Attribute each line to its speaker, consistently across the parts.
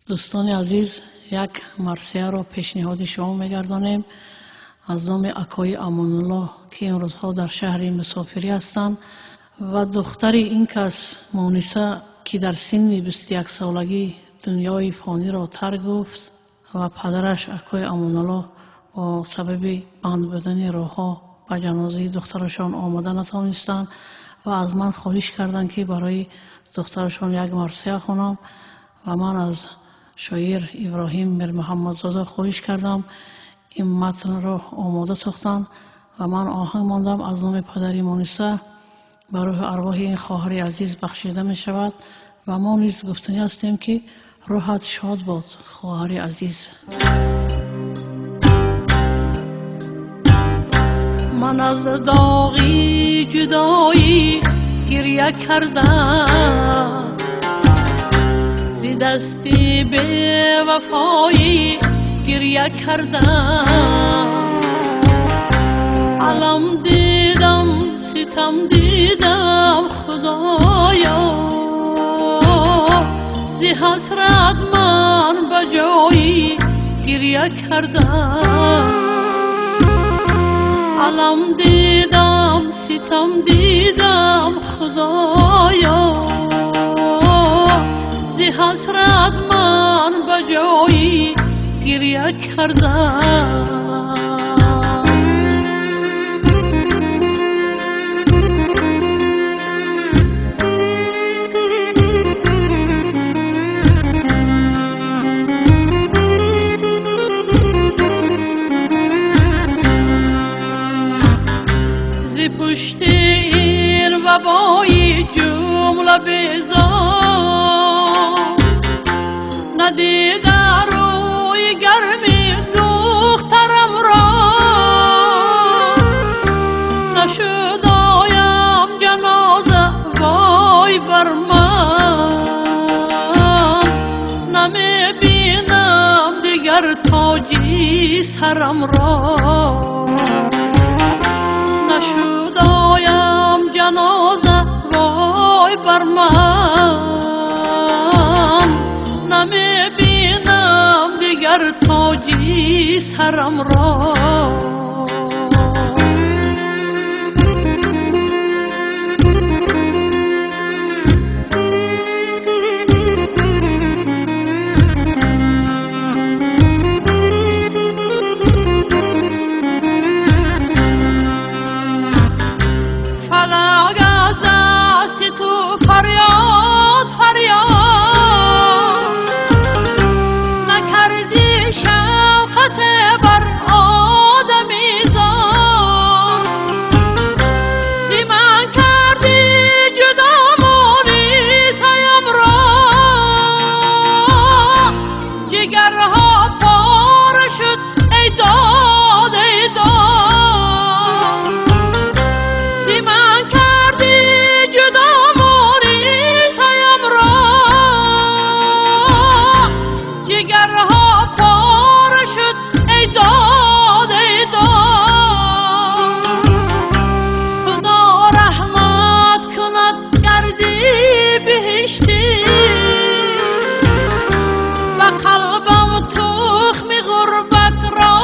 Speaker 1: دوستان عزیز، یک مرثیه را پیشنهاد شما می‌گردانیم از نام اکای امان الله که این روزها در شهر مسافری هستند و دختر این کس مونیسه که در سن 21 سالگی دنیای فانی را ترک گفت و پدرش اکای امان الله با سبب بند بودن راهها به جنازه دخترشان آمده نتوانستند و از من خواهش کردند که برای دخترشان یک مرثیه خوانم و من از شاعر ابراهیم میر محمد زاده خواهش کردم این متن را آماده ساختند و من آهنگ ماندم از نام پدری مونیسه به روح ارواح این خواهر عزیز بخشیده می شود و ما نیز گفتنی هستیم که روحت شاد باد خواهر عزیز. من از داغی جدایی گریه کردم، زی دستی به وفایی گریه کردم، علم دیدم ستم دیدم خدایا، زی حسرت من به جایی گریه کردم، علم دیدم ستم دیدم خدایا، زی حسرت من به جایی گریه کردم. زی پشت این وبای جمله بیزار ندیده روی گرمی دخترم را، نشد آیم جنازه وای بر من، نمی بینم دیگر تاجی سرم را، نشد آیم جنازه وای بر من، نمی بینم دیگر تاجی سرم را. فلک از دست تو فریاد فریاد نکردی، شفقت بر آدمیزاد، زی من کردی جدا مونیسه‌ام را، جگرها پاره شد ای داد ای داد، زی من کردی جدا مونیسه‌ام را، جگرها پاره شد ای داد ای داد، خدا رحمت کند گردی بهشتی، و قلبم تخم غربت را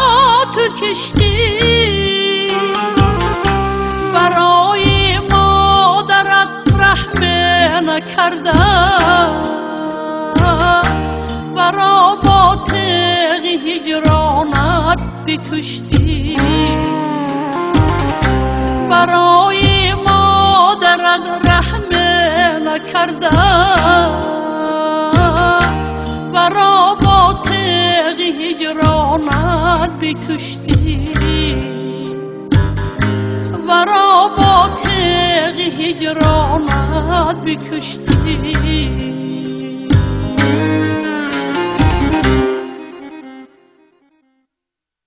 Speaker 1: تو کشتی، برای مادرت رحم نکرده، برا با تیغ هجرانت بکشتی، برای مادرت رحم نکرده، برا با تیغ هجرانت بکشتی، برا با تیغ هجرانت بکشتی.